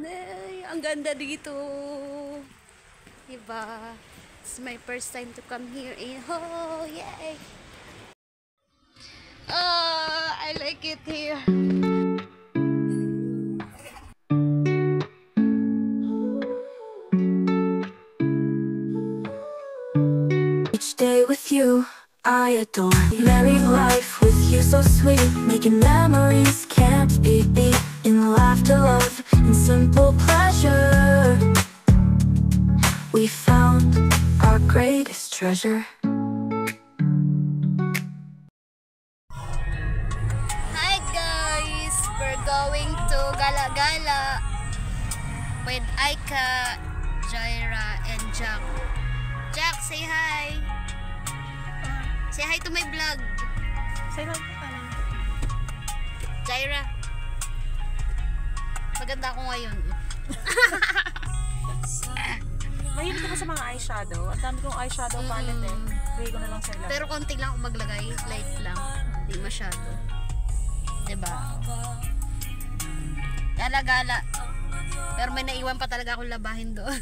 Ay, ang ganda dito. Diba? It's my first time to come here in Ho. Yay! Oh, I like it here. Each day with you, I adore. Married life with you so sweet, making memories can't be beat. In laughter, love, and simple pleasure, we found our greatest treasure. Hi guys! We're going to Gala-Gala with Aika, Jaira, and Jack. Jack, say hi! Say hi to my vlog. Say lang po pala. Jaira. Maganda ako ngayon. Mahilig ako sa mga eyeshadow. Ang dami kong eyeshadow palette eh. Bigay ko na lang sila. Pero konti lang ako maglagay. Light lang. Hindi masyado. Diba? Gala-gala. Pero may naiwan pa talaga akong labahin doon.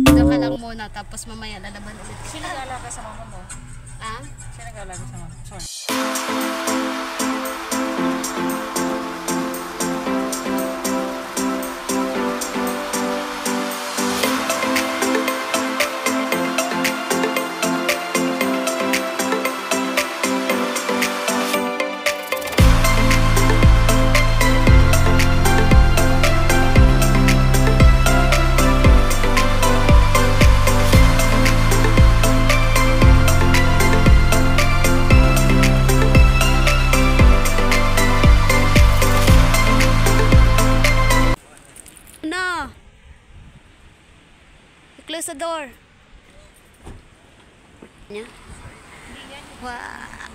Ito ka lang muna. Tapos mamaya lalaban ulit. Sino nag-alaga sa mama mo? Ah? Sino nag-alaga sa mama? Sorry. No! You close the door. Yeah? Wow!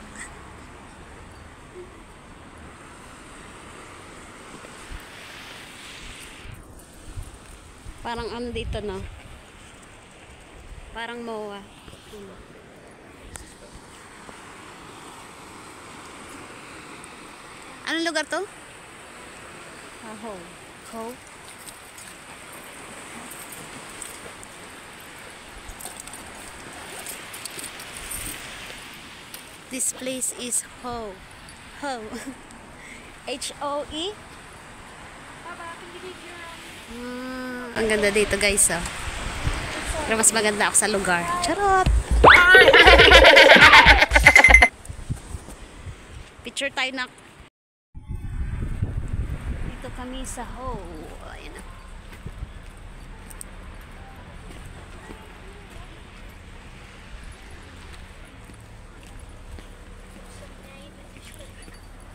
Parang ano dito, no? Parang MOA. Anong lugar to? Ho. Ho? This place is Ho. Ho. H-O-E? Ang ganda dito guys, oh. Pero mas maganda ako sa lugar. Charot! Picture tayo na. Dito kami sa Ho. Ayan na.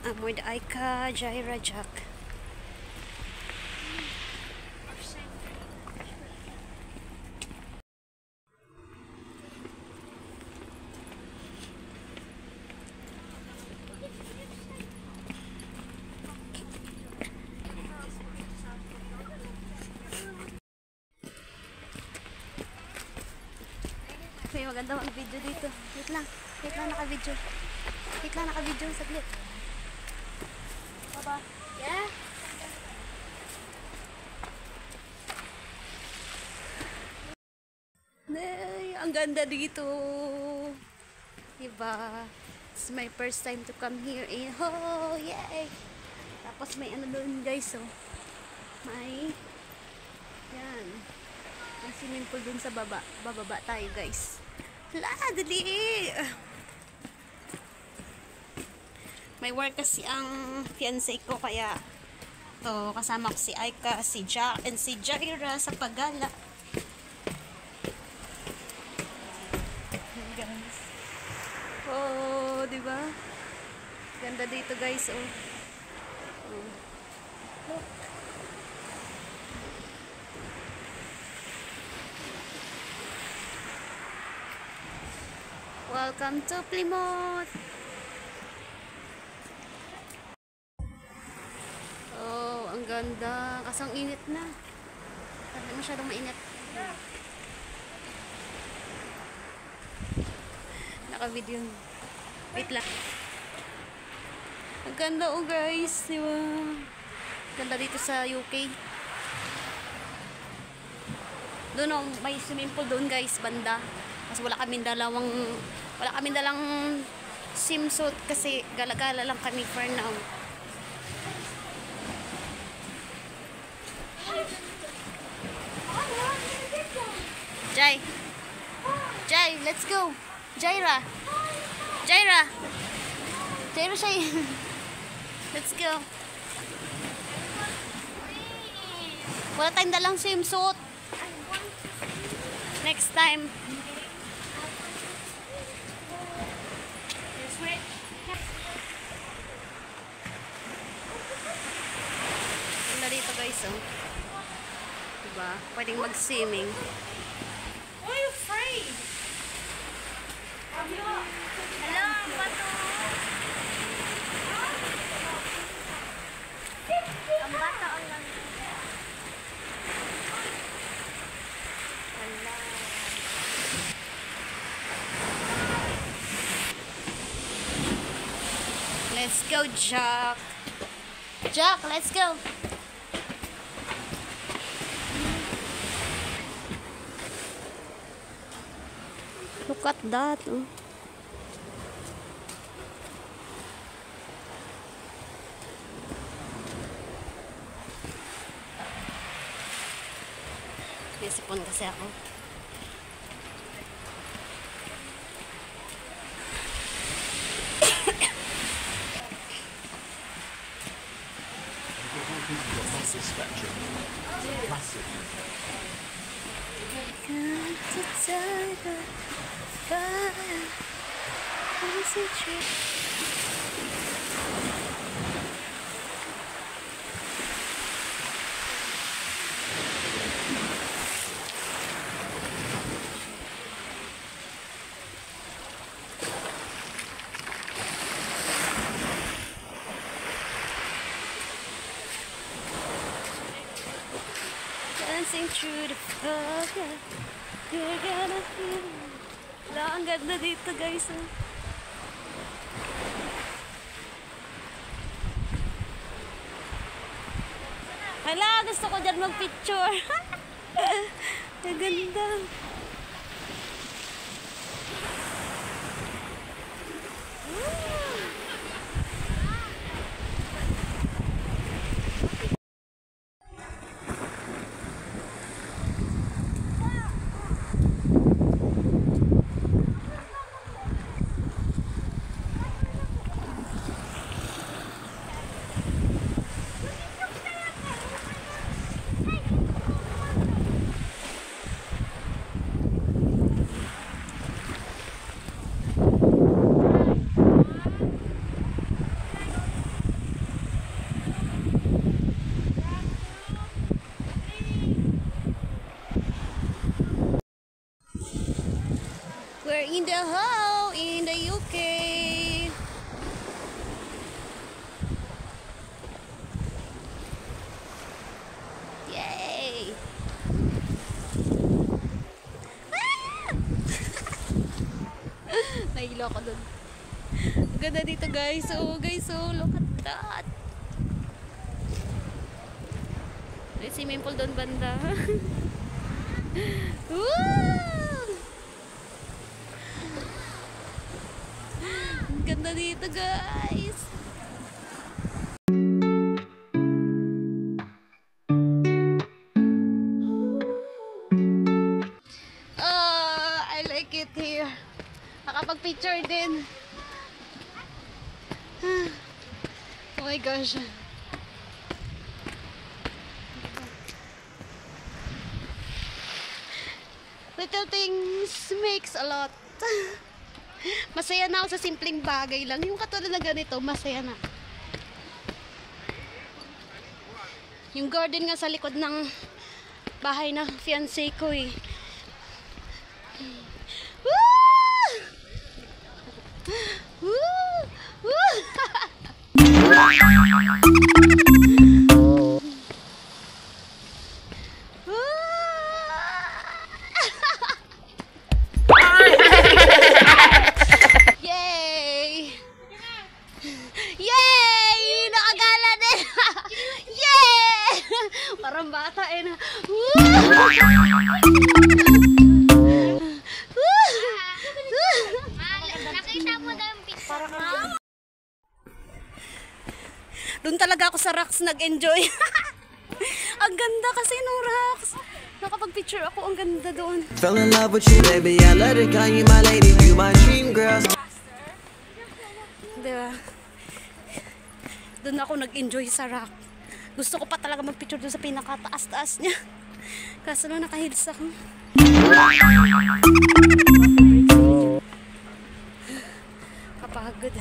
I'm with Aika, Jaira, Jack. May maganda mag-video dito. Wait lang. Wait lang naka-video. Wait lang naka-video. Saglit. Baba. Yeah? Ay, ang ganda dito. Diba? It's my first time to come here in Ho. Yay! Tapos may ano doon guys, oh. May yan. May swimming pool dun sa baba. Bababa tayo guys. Hala, dali! May work kasi ang fiancé ko kaya to kasama ko si Aika, si Jack, and si Jaira sa paggala. Guys. Oh, di ba? Ganda dito guys, oh. Look. Welcome to Plymouth. Oh, ang ganda. Kasi ang init na. Hindi masyadong mainit. Naka-video. Wait lang. Ang ganda, oh guys. Diba? Ganda dito sa UK. Doon oh, may swimming pool doon guys, banda. Kasi wala kaming dalang swimsuit kasi gala-gala lang kami for now. Jai. Jai, let's go. Jaira. Jaira. Jaira siya. Let's go. Wala tayong dalang swimsuit. Next time. Wala dito guys, oh. Diba? Pwedeng mag-swimming. Why are you afraid? Hello, bato. Ang bata ang lang. Hello. Let's go, Jack. Jack, let's go. Look at that. Oh. Sipon kasi ako. Massive spectrum. Massive. Dancing through the fog, you're gonna feel. Wala, ang ganda dito guys. Oh. Hala, gusto ko dyan mag-picture. Ang ganda. We're in the hole in the UK. Yay! Ah! Nahilo ako dun. Ganda dito guys. Oh guys, oh look at that. May swimming pool doon banda. Woo! Ganda dito guys. I like it here. Nakapag-picture din. Oh my gosh. Little things makes a lot. Masaya na ako sa simpleng bagay lang. Yung katulad na ganito, masaya na. Yung garden nga sa likod ng bahay ng fiancé ko eh. Woo! Woo! Woo! Yay! Nakagala din! Yay! parang bata eh na. Nakita mo na yung picture mo? Doon talaga ako sa rocks nag-enjoy. Ang ganda kasi nung rocks. Nakapag-picture ako, ang ganda doon. Fell in love with you, baby. I let it call you my lady. You my dream girl. Diba? Doon ako nag-enjoy sa rock. Gusto ko pa talaga mag-picture doon sa pinakataas-taas niya. Kaso na nakahils ako. Kapagod.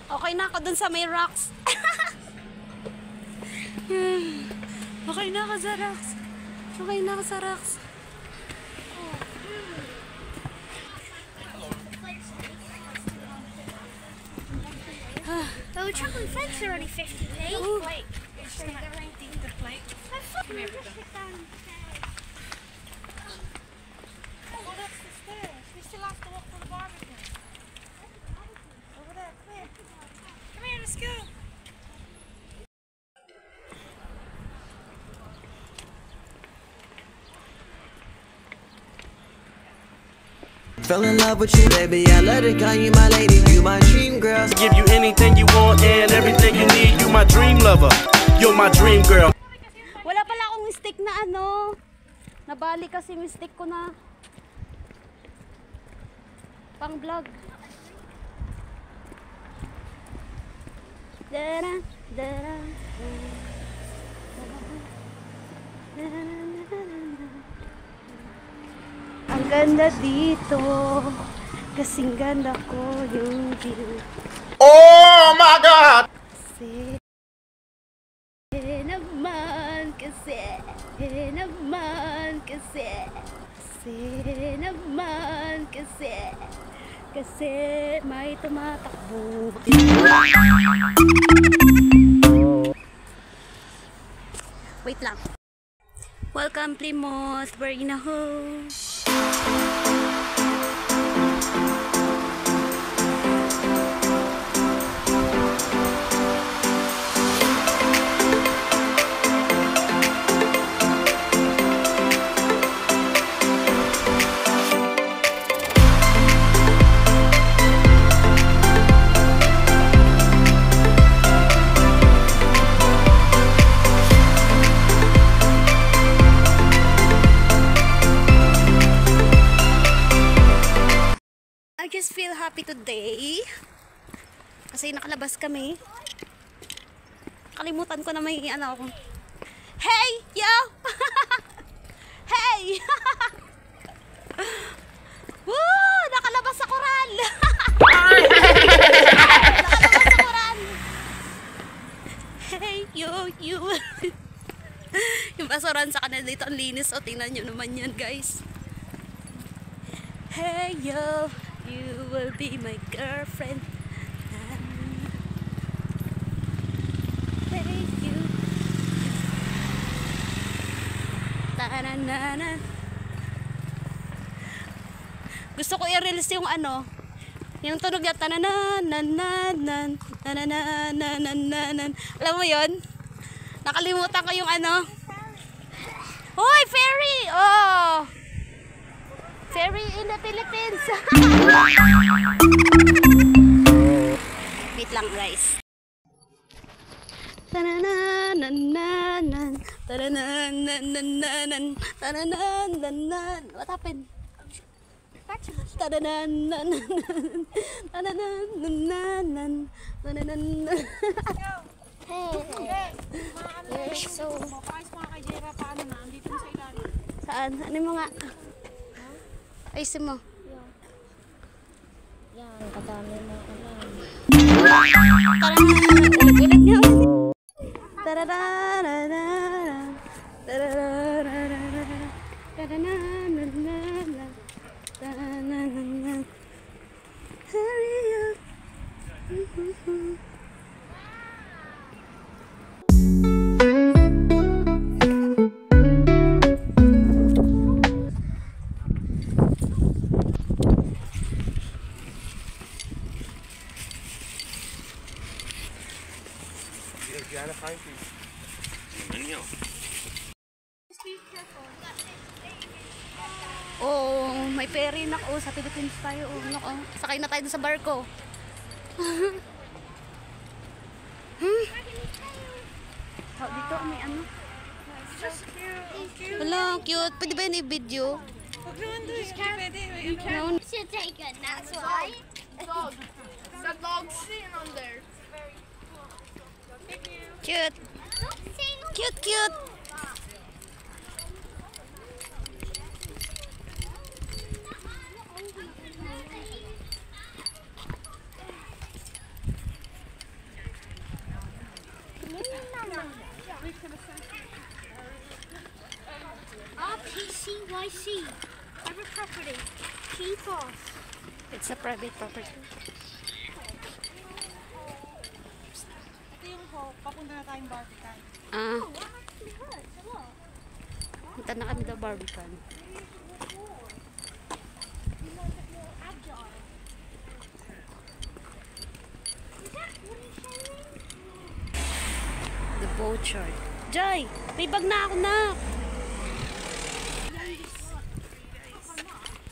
Okay na ako dun sa may rocks. Okay na ako sa rocks. Okay na ako sa rocks. The chocolate flakes are only 50p. Ooh. Fell in love with you, baby. I let it call you my lady. You my dream girl. Give you anything you want and everything you need. You my dream lover. You're my dream girl. Wala pala akong stick na ano. Nabali kasi yung stick ko na pang vlog. Dara, dara, ang ganda dito. Kasing ganda ko yung view. Oh my God! Kasi naman, kasi naman, kasi may tumatakbo. Wait lang. Welcome Plymouth, we're in a home. I just feel happy today kasi nakalabas kami. Kalimutan ko na may ano ako. Hey! Yo! Hey! Woo! Nakalabas sa koral! Nakalabas sa koral! Hey! Yo! You! Yung basuran sa kanila dito ang linis. O, tingnan nyo naman yan, guys. Hey! Yo! You will be my girlfriend. Hey, you. Ta-na-na-na. Gusto ko i-release yung ano, yung tunog niya, ta-na-na-na-na-nan, ta-na-na-na-na-nan. Alam mo yun? Nakalimutan ko yung ano. Hoy, fairy! Oh! Fairy in the Philippines. Wait lang, guys. Tananananan, tananananan, tananananan. What happened? Tananananan, tananananan, tananananan. Hey, you're so... Saan? Ano yung mga... Ayusin mo. Yan, kadami mo alam. Parang ulit-ulit nga. Tararararara. Tararararara. Taranananana. Tarananana. Hurry up. Diana, thank you. Oh, may ferry na oh, sa Philippines tayo. Oh, nako. Sakay na tayo dun sa barko. Oh, dito may ano. Wala, cute. Pwede ba yun i-video? No. Should take a nap, right? Dog. The dog's sitting on there. Cute. Cute, cute. RPCYC. Private property. Keep off. It's a private property. Ito yung papunta na tayong Barbican. Ah, What actually hurts a lot? punta na kami daw Barbican. You want it more agile. Is that what he's showing? The boat chart. Jai, may bag na ako na.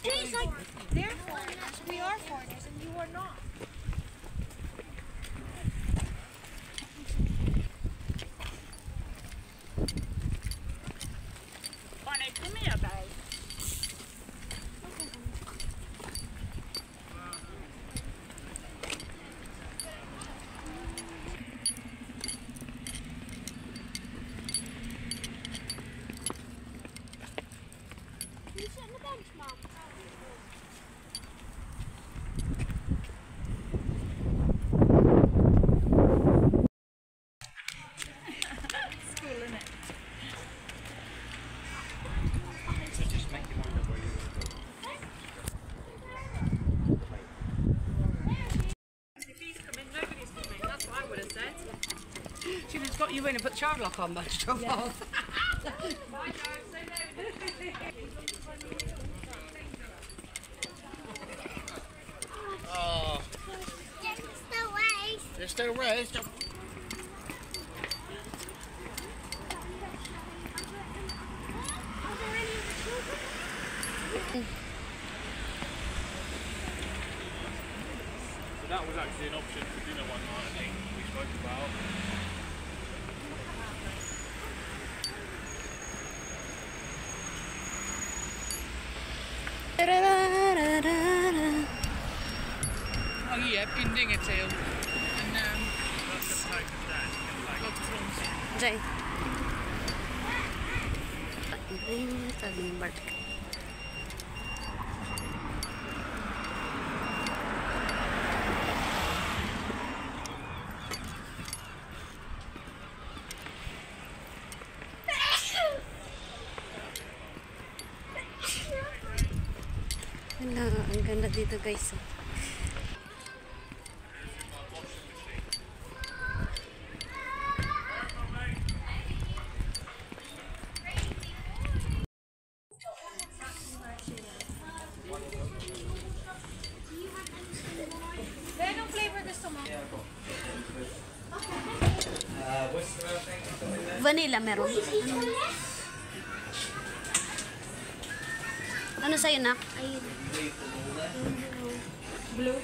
He's like, they're foreigners, we are foreigners, and you are not. Bonnie, come here, babe. Can you sit on the bench, Mum? She just got you in and put the child lock on, but she drove off. Oh, Just the way. they're still raised. So that was actually an option for dinner one night, I think, we spoke about. Oh yeah, binding it till. And That's the type of that. got crumbs. Jai. Sabi ng Barbican. Wala, ang ganda dito guys. Anong flavor gusto mo? Vanilla meron. Ano sa'yo, nak? Blue?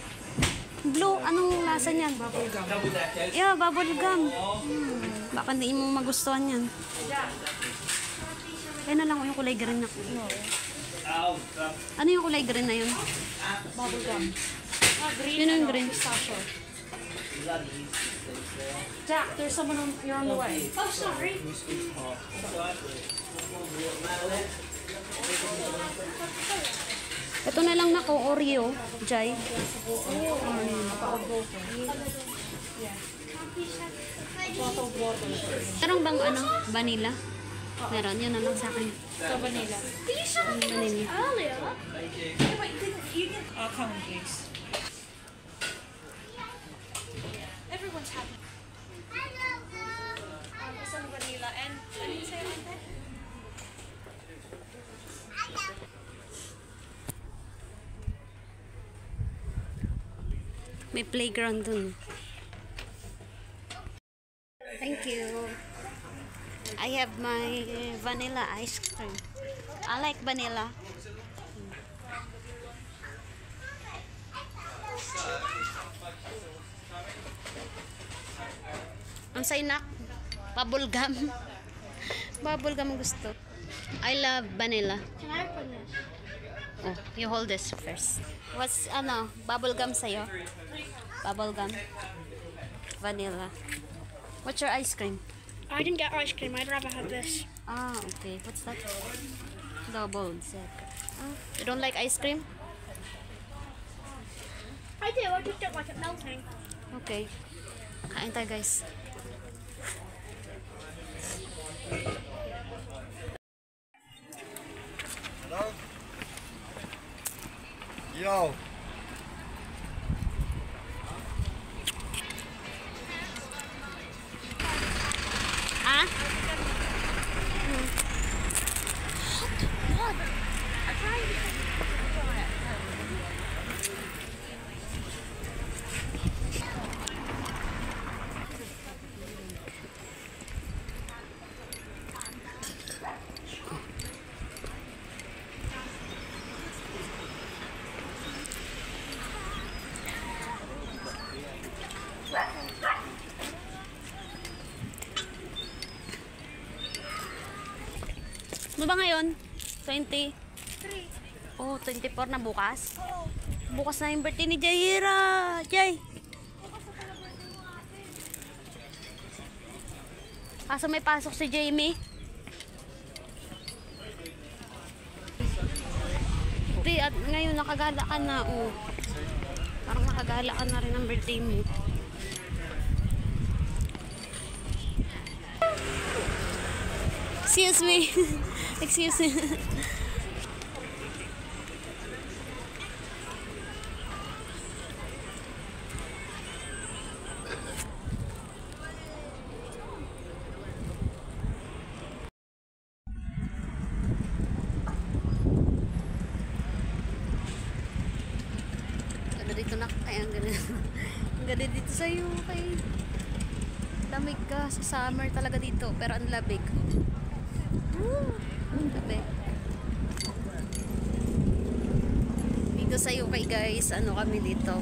Blue, anong lasa niyan? Bubble gum. Yeah, bubble gum. Baka hindi mo magustuhan yan. Kaya na lang yung kulay green na. Ano yung kulay green na yun? Bubble gum. Yun yung green. Pistachio. Jack, there's someone on, you're on the way. Oh, sorry. Ito na lang na ko, Oreo, Jai. Meron bang ano, vanilla? Meron, yun na lang sa akin. So, vanilla. You saw me Vanilla. earlier. Come on, please. Everyone's happy. Some vanilla and what did you say about that? May playground dun. Thank you. I have my vanilla ice cream. I like vanilla. Ang saynak. Bubble gum. Bubble gum gusto. I love vanilla. Can I open this? Oh, you hold this first. What's bubble gum sa'yo? Bubble gum. Vanilla. What's your ice cream? I didn't get ice cream. I'd rather have this. Ah, okay. What's that? Double set. Ah, you don't like ice cream? I do. I just don't like it melting. Okay. Kain tayo, guys. Hello? Yo. Ah? Ano ba ngayon? 20? Oh, 24 na bukas? Bukas na yung birthday ni Jaira. Jay! Kaso may pasok si Jamie. At ngayon nakagala ka na. Oh. Parang nakagala ka na rin ang birthday mo. Excuse me. Excuse me. Ganda dito na. Ay, ang ganda. Ang ganda dito sa'yo. Okay. Lamig ka. Sa summer talaga dito. Pero ang labig. Gabi. Dito sa UK guys, kami dito.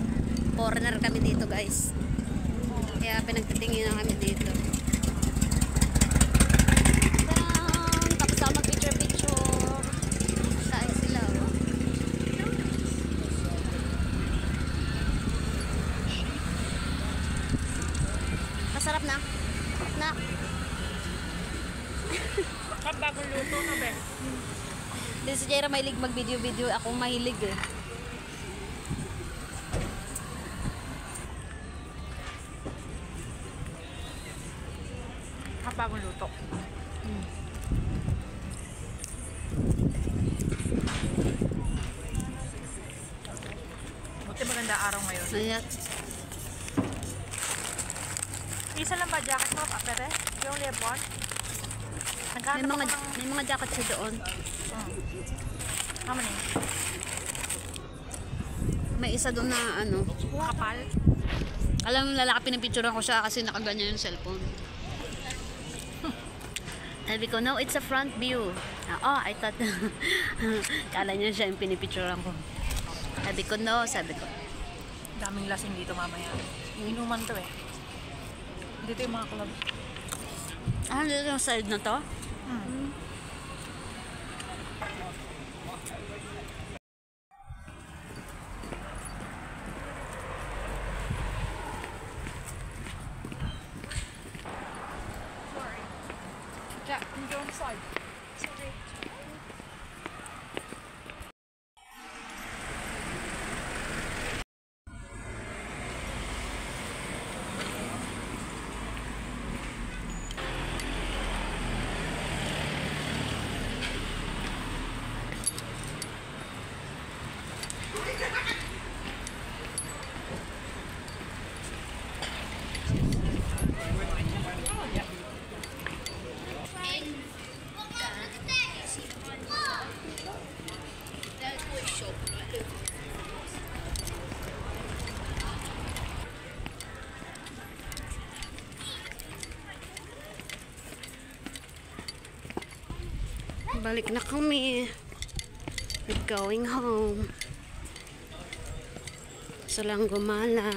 Foreigner kami dito guys. Kaya pinagtitingin na kami dito. Tapos ako mag-picture. Kain sila. Oh. Masarap na. Na. Bagong luto na, be. Hindi si Jaira mahilig mag-video-video. Ako mahilig eh. Bagong luto. Buti maganda araw ngayon. Ayan. Isa lang ba jacket mo, Pere? You only have one? May mga jacket siya doon. How many? May isa doon na Kapal? alam mo lalaki pinipicturean ko siya kasi nakaganyan yung cellphone. Sabi ko, no, it's a front view. I thought kala niya siya yung pinipicturean ko. Sabi ko, no, sabi ko. Daming lasing dito mamaya. Inuman to eh. Dito yung mga club. Dito yung side na to? Jack, can you go inside? Balik na kami. We're going home. So lang gumala.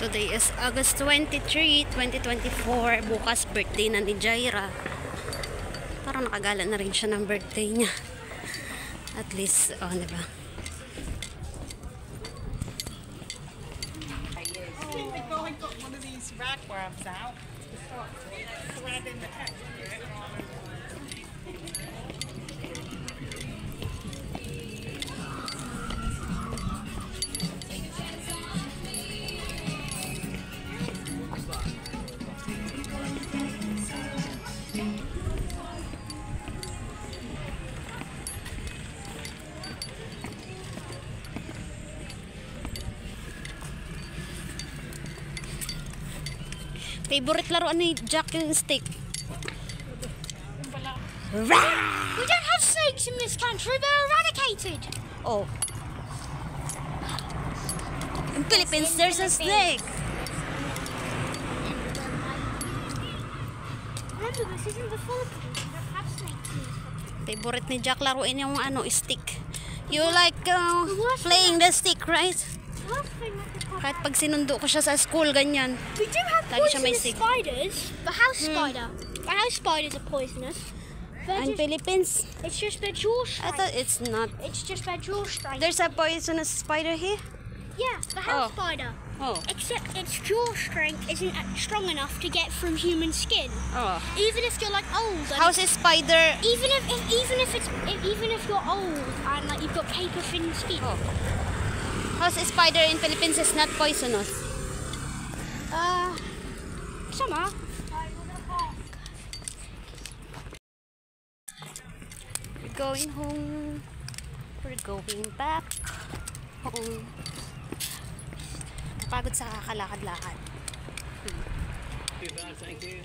Today is August 23, 2024. Bukas birthday na ni Jaira. Parang nakagala na rin siya ng birthday niya. At least, diba? They're going to one of these rack worms out. Threading the head. Favorite laruan ni Jack yung stick. We don't have snakes in this country. They're eradicated. Oh. In Philippines, there's a snake. Remember, this isn't the Philippines. We don't have snakes in this country. Favorite ni Jack laruin yung stick. You like playing the stick, right? Last thing I could Kahit pag sinundo ko siya sa school, ganyan. We do have Lagi siya may poisonous sig. spiders. The house spider. The house spiders are poisonous. They're In just, Philippines, it's just their jaw I thought strength. it's not. It's just their jaw strength. There's a poisonous spider here. Yeah, the house Oh. spider. Oh. Except its jaw strength isn't strong enough to get through human skin. Oh. Even if you're like old. And How's a spider? even if you're old and like you've got paper thin skin. Oh. How's a spider in Philippines is not poisonous? Summer. We're going home. We're going back home. Pagod sa kakalakad-lakad. Thank you.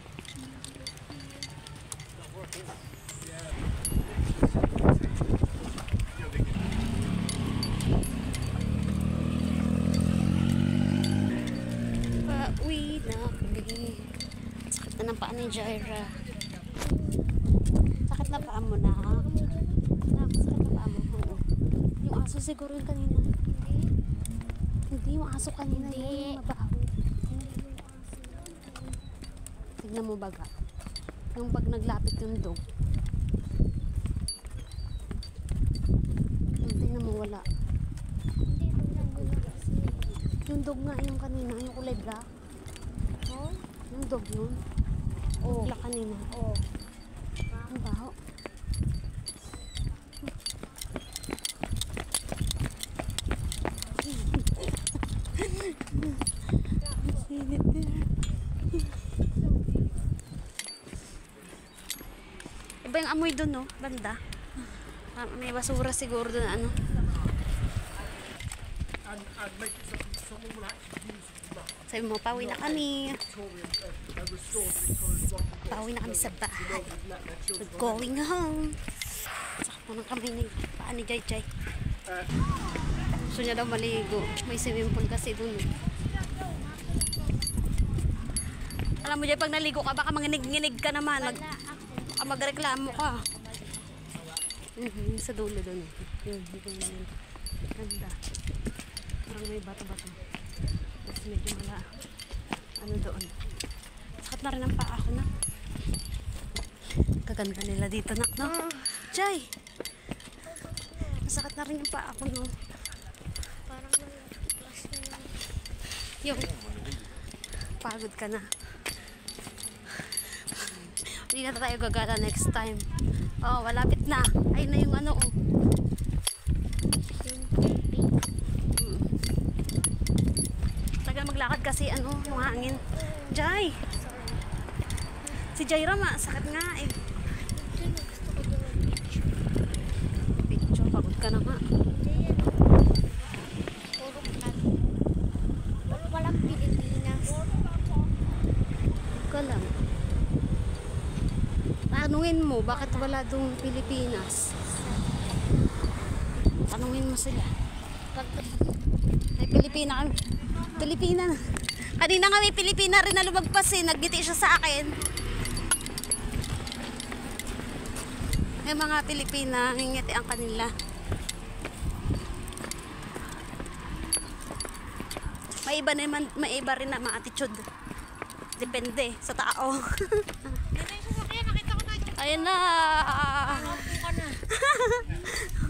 Pauwi na kami. Sakit na ng paa ni Jaira. Sakit na paa mo na. Sakit na paa mo. Oo. Yung aso siguro yung kanina. Hindi yung aso kanina. Yung mabaho. Tignan mo baga. Yung pag naglapit yung dog. Tignan mo wala. Yung dog nga yung kanina, yung kulay black. Oh, yung dog yun. Oh, black kanina. Oh. Ang baho. Iba yung amoy dun, no? Banda. May basura siguro dun, ano? Sabi mo, pauwi na kami. Pauwi na kami sa bahay. We're going home. Saka po ng kamay ni paa ni Jai Jai. Gusto niya daw maligo. May swimming pool kasi dun. Alam mo Jai, pag naligo ka, baka manginig-nginig ka naman. Baka magreklamo ka. Sa dulo dun. Yun. Ganda. Parang may bato-bato. Tapos medyo mala. Ano doon. Sakit na rin ang paa ko na. Kaganda nila dito nak, no? Jai! Masakit na rin yung paa ko, no? Parang plus na Yung pagod ka na. Hindi na tayo gagala next time. Oh, malapit na. Ayun na yung ano, oh. Maglakad kasi ano, yung hangin. Jai! Si Jaira sakit nga eh. Picture, pagod ka na nga. walang Pilipinas. Ka lang. Tanungin mo, bakit wala dong Pilipinas? Tanungin mo sila. Ay, Pilipina. Kanina nga may Pilipina rin na lumagpas eh. Nagngiti siya sa akin. May mga Pilipina, ngingiti ang kanila. May iba rin na mga attitude. Depende sa tao. Ayun na.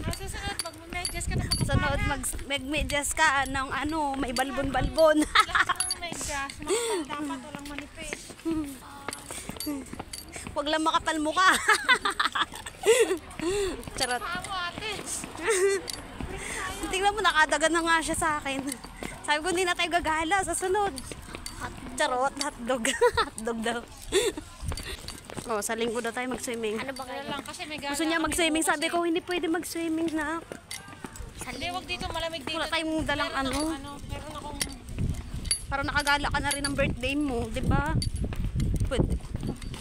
Nasusunod, mag-medyas ka na Sunod, mag-medyas ka ng ano, may balbon-balbon. medyas. Dapat walang manipis. Huwag lang makapal mukha. Charot. Tingnan mo, nakadagan na nga siya sa akin. Sabi ko, hindi na tayo gagala sa sunod. Charot, hotdog. Hotdog daw. Oh, sa linggo daw tayo mag-swimming. Ano ba kayo? Lang kasi may gala. Gusto niya mag-swimming. Sabi ko, hindi pwede mag-swimming na. Hindi, wag dito, malamig dito. Wala tayong dalang ano. Meron akong... Para nakagala ka na rin ng birthday mo, di ba? Pwede.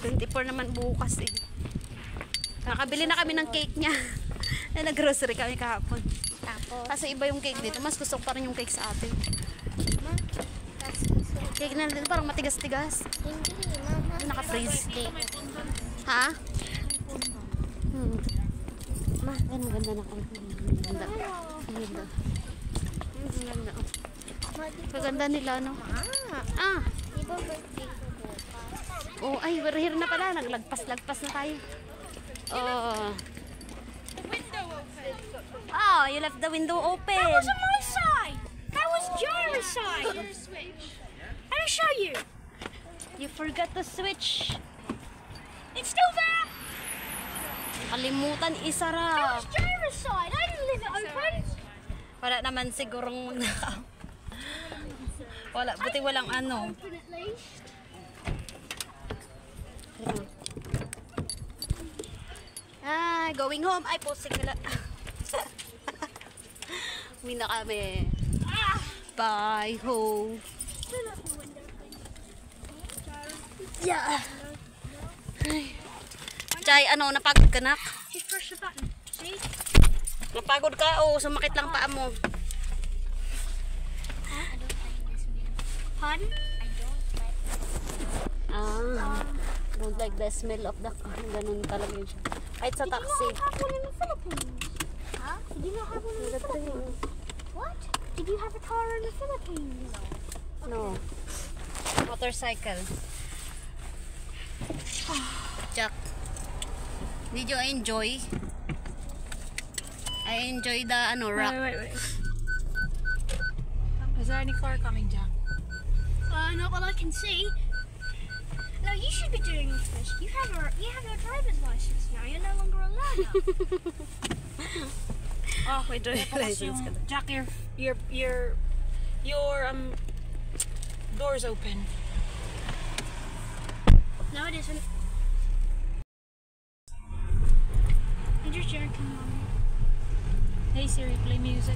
24 naman bukas eh. Nakabili na kami ng cake niya. Nag-grocery kami kahapon. Tapos, Kasi iba yung cake dito. Mas gusto ko pa rin yung cake sa atin. Cake na dito parang matigas-tigas. hindi, mama. Naka-freeze. Birthday. Ha? Ma, ganda na kami. Ganda. Ganda. Ganda. Kaganda nila, no? Ah! Di ba birthday ko bukas? Oh, ay, we're here na pala. Naglagpas-lagpas na tayo. Oh. Oh, you left the window open. That wasn't my side. That was Jaira's side. Let me show you. You forgot to switch. It's still there. Kalimutan That isara. was Jaira's side. I didn't leave it open. Wala naman sigurong magnakaw. Wala, buti walang ano. Open at least. Ay, going home. Ay, posting nila. Uwi na kami. Bye, home. Yeah. Chay, ano, napagod ka, nak? Just push the button. See? Napagod ka? O, sumakit lang paa mo. I don't like this music. Pardon? I don't like Don't like the smell of the... ganun talaga yun siya. Kahit sa taxi. Did you not have one in the Philippines? Huh? Did you not have one in the Philippines? What? Did you have a car in the Philippines? No. Motorcycle. Jack. Did you enjoy? I enjoy the ano, rock. Wait. Is there any car coming, Jack? Not what I can see. No, you should be doing this. You have a driver's license now. You're no longer a learner. Oh, May driver's license ka na. Jack, your door's open. No, it isn't. You're just joking, Mommy. Hey Siri, play music.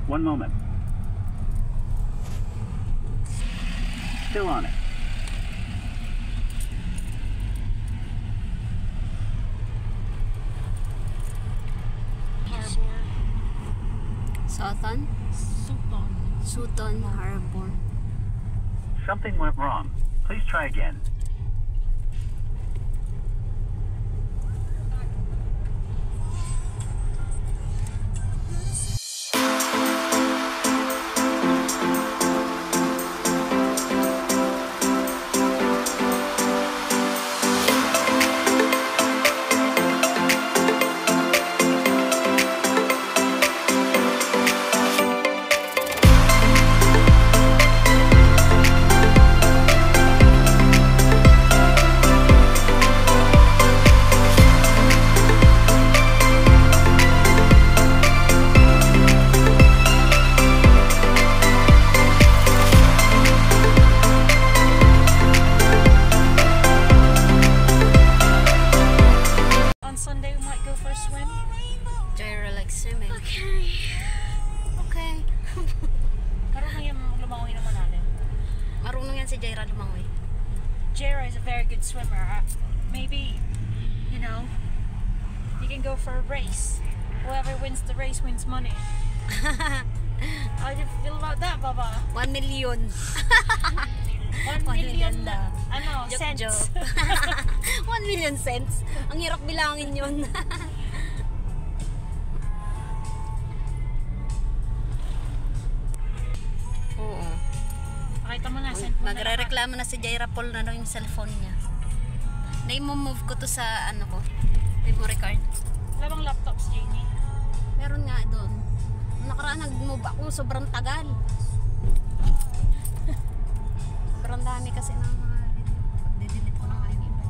One moment. Still on it. Harbor. Sutton? Sutton Harbor. Something went wrong. Please try again. Jaira is a very good swimmer. Maybe, you know, you can go for a race. Whoever wins the race wins money. How do you feel about that, Baba? 1 million. 1 million na. Ano, cents. Joke. 1 million cents. Ang hirap bilangin yun. Oo. Pakita mo na, send mo na. Magre-reklamo na si Jaira Paul na yung cellphone niya. Na-move ko to sa ano ko, memory card. Wala bang laptops, Jamie? Meron nga doon. Nakaraan nag-move ako, sobrang tagal. Sobrang dami kasi ng mga video. Pag-delete ko na nga yung iba.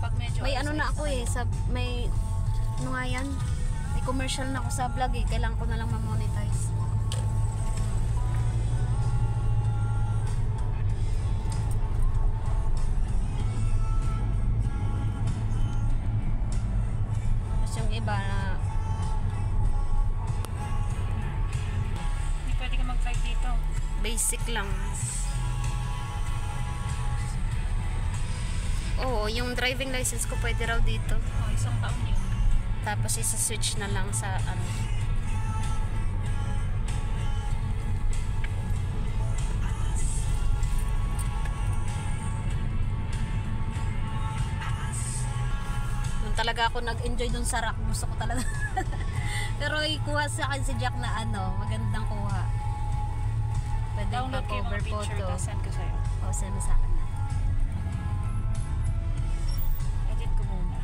Pag medyo May ano na ako eh, may ano nga yan? May commercial na ako sa vlog eh. Kailangan ko na lang ma-monetize. Tapos yung iba na hindi pwede ka mag-fight dito. basic lang. Oo, yung driving license ko pwede raw dito. Oh, 1 taon yun. Tapos isa-switch na lang sa ano. Doon talaga ako nag-enjoy dun sa rock. Gusto ko talaga. Pero ikuha sa akin si Jack na ano, magandang kuha. Pwede Download ko yung cover mga picture photo. ka, send ko sa'yo. O, send mo sa akin na. Edit ko muna.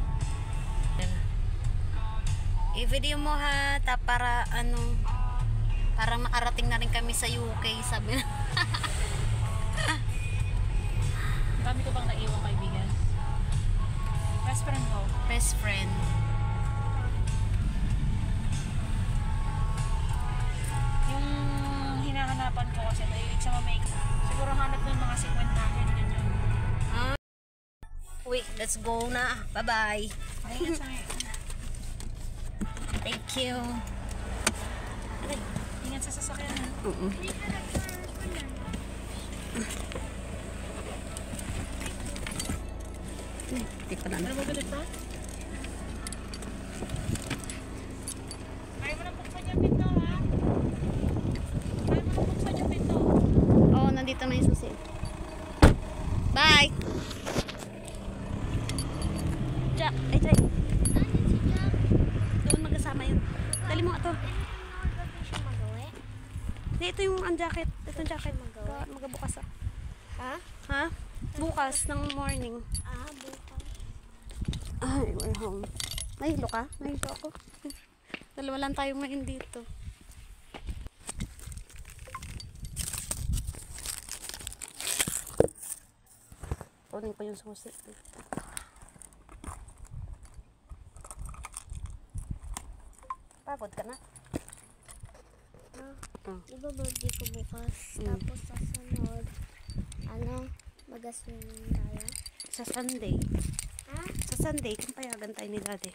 I-video mo ha, para ano, parang makarating na rin kami sa UK, sabi na. Ang dami ko bang naiwang kaibigan? Best friend ko. Best friend. Yung hinahanapan ko kasi nahilig sa mamake. Siguro hanap ng mga 50 yun yun. Uy, let's go na. Bye-bye. Ayun sa Thank you. Aray, ingat sa sasakyan ha. Hindi pa na. Ano mo galit pa? Kaya mo nang buksan yung pinto ha? Kaya mo nang buksan yung pinto. Oo, nandito na yung susi. Bye! Jack, ay Jack. Doon magkasama yun. Dali mo ito. Hindi, ito yung ang jacket. Ito yung jacket. Magabukas ah. Ha? Ha? Bukas ng morning. Bukas. Ay, we're home. Nahilo ka? Nahilo ako. Dalawa lang tayo ngayon dito. Kunin ko yung susi. Pagod ka na? Diba birthday ko bukas? Tapos sa sunod, mag-swimming tayo? Sa Sunday. Ha? Sa Sunday, kung payagan tayo ni Daddy.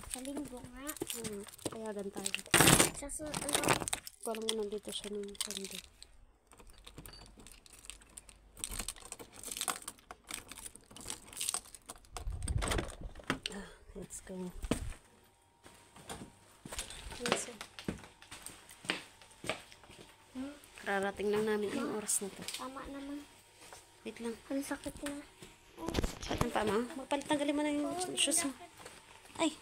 Sa linggo nga. Payagan tayo. Sa sunod, Kung alam mo nandito siya nung Sunday. Let's go. Kararating lang namin yung oras na to. tama naman. Wait lang. Ang sakit na. Sakit ng pama. Magpalitanggalin mo na yung shoes mo. Ay.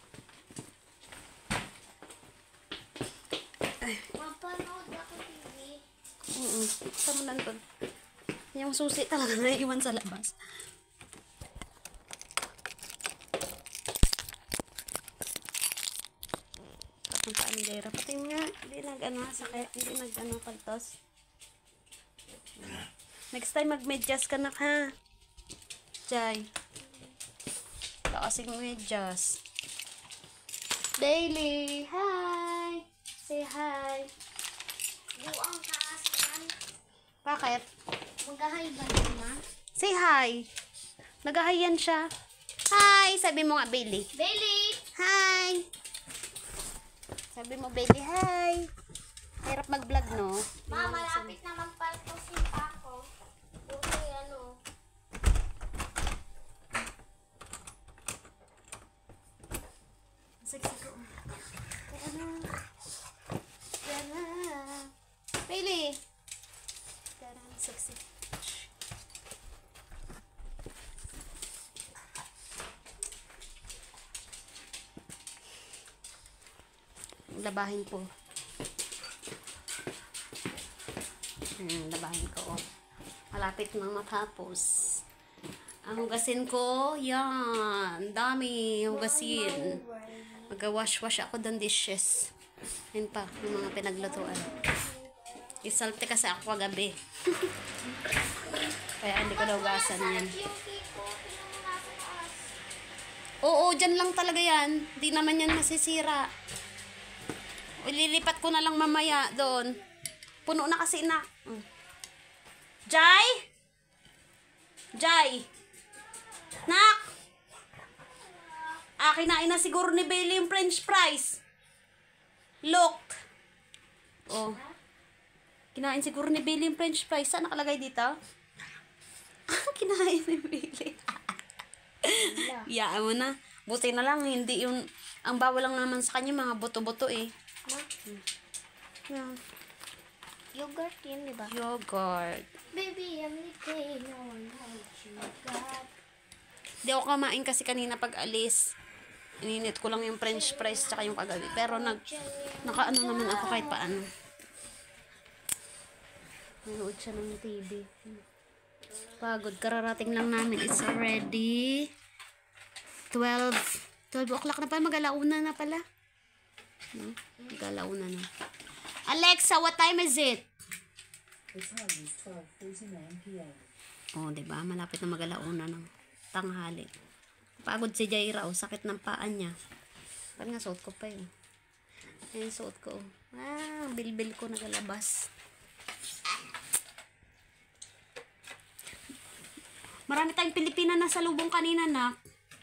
Mapanood ako TV. Buksan mo lang doon. Yung susi talaga naiiwan sa labas. Ang paa ni Jaira. Pati nga, hindi nag-ano, sakit. Hindi nag-ano, paltos. Next time, mag-medyas ka na ha. Jai. Ito kasing medyas. Bailey, hi! Say hi. Buang kaasan. Bakit? Magahay ba naman? Say hi. Nagahayan siya. Hi! Sabi mo nga, Bailey. Bailey! Hi! Sabi mo, Bailey, hi! Hirap mag-vlog, no? Ma, malapit naman palpusin pa ako. Okay, labahin ko. Labahin ko. Malapit nang matapos. Ang hugasin ko, yan. Dami hugasin. Mag-wash-wash ako ng dishes. Yan pa, yung mga pinaglutuan. Isalte kasi ako kagabi. Kaya hindi ko na hugasan yan. Oo, dyan lang talaga yan. Di naman yan masisira. Ililipat ko na lang mamaya doon. Puno na kasi na. Jai? Jai? Nak? Kinain na siguro ni Bailey yung french fries. Look. Oh. Kinain siguro ni Bailey yung french fries. Saan nakalagay dito? Kinain ni Bailey. Iyaan mo na. Buti na lang, hindi yung, ang bawal lang naman sa kanya, mga buto-buto eh. Yeah. Yogurt yun, diba? Yogurt. Baby, I'm little, no one knows you got. Di ako kamain kasi kanina pag alis. Ininit ko lang yung french fries tsaka yung kagabi. Pero nakaano naman ako kahit paano. Nanood siya ng TV. Pagod. Kararating lang namin. It's already 12 o'clock na pala. Mag-alauna na pala. No? Mag-alauna na. Alexa, what time is it? The time is 12:49 p.m. Oh, diba? Malapit na mag-alauna ng tanghali. Pagod si Jaira. Oh, sakit ng paan niya. Parang nga suot ko pa yun. Ayan, suot ko. Bilbil ko nagalabas. Marami tayong Pilipina na sa lubong kanina, nak.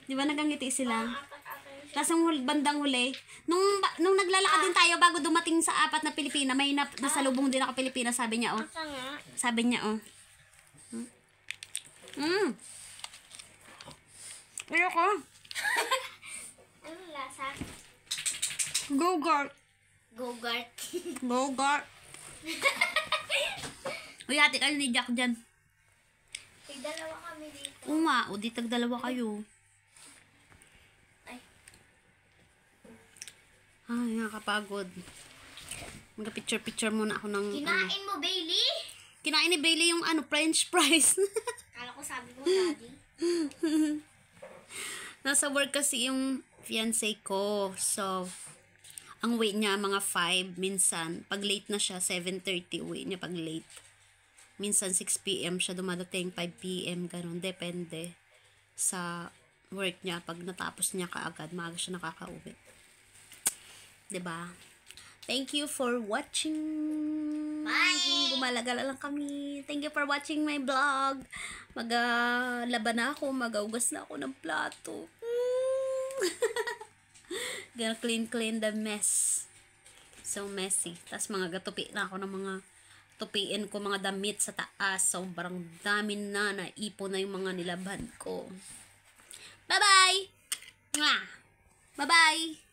Di ba nagangiti sila? Tapos ang bandang huli, nung naglalakad din tayo bago dumating sa 4 na Pilipina, may nasa lubong din ako Pilipina, sabi niya, oh. Sabi niya, oh. Ayoko. Anong lasa? Go-gurt. Go-gurt. Go-gurt. Uy, hati kayo ni Jack dyan. Tig-dalawa kami dito. Oo nga, o di tag-dalawa kayo. Ay, nakakapagod. Mag-picture-picture muna ako ng... Kinain mo, Bailey? Kinain ni Bailey yung french fries. Kala ko sabi mo, Daddy. Nasa work kasi yung fiancé ko. So, ang wait niya mga 5 minsan. Pag late na siya, 7:30 uwi niya pag late. Minsan 6 p.m. siya dumadating, 5 p.m. ganun. Depende sa work niya. Pag natapos niya kaagad, maaga siya nakakauwi. Diba? Thank you for watching. Bye! Gumalagala lang kami. Thank you for watching my vlog. Mag-laban na ako. Mag-augas na ako ng plato. Gonna clean the mess. So messy. Tapos mga gatupi na ako ng mga tupiin ko mga damit sa taas. Sobrang dami na. Naipon na yung mga nilaban ko. Bye-bye! Bye-bye!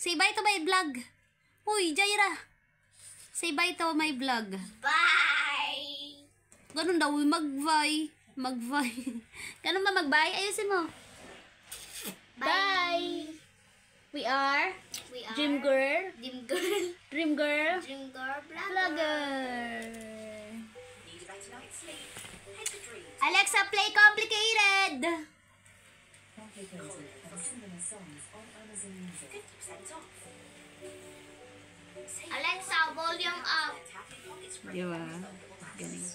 Say bye to my vlog. Uy, Jaira. Say bye to my vlog. Bye! Ganun daw, mag-bye. Mag-bye. Ganun ba mag-bye? Ayusin mo. Bye! We are Dream Girl. Dream Girl. Dream Girl. Dream Girl Vlogger. Alexa, play Complicated. Alexa, volume up. Diba? Galing.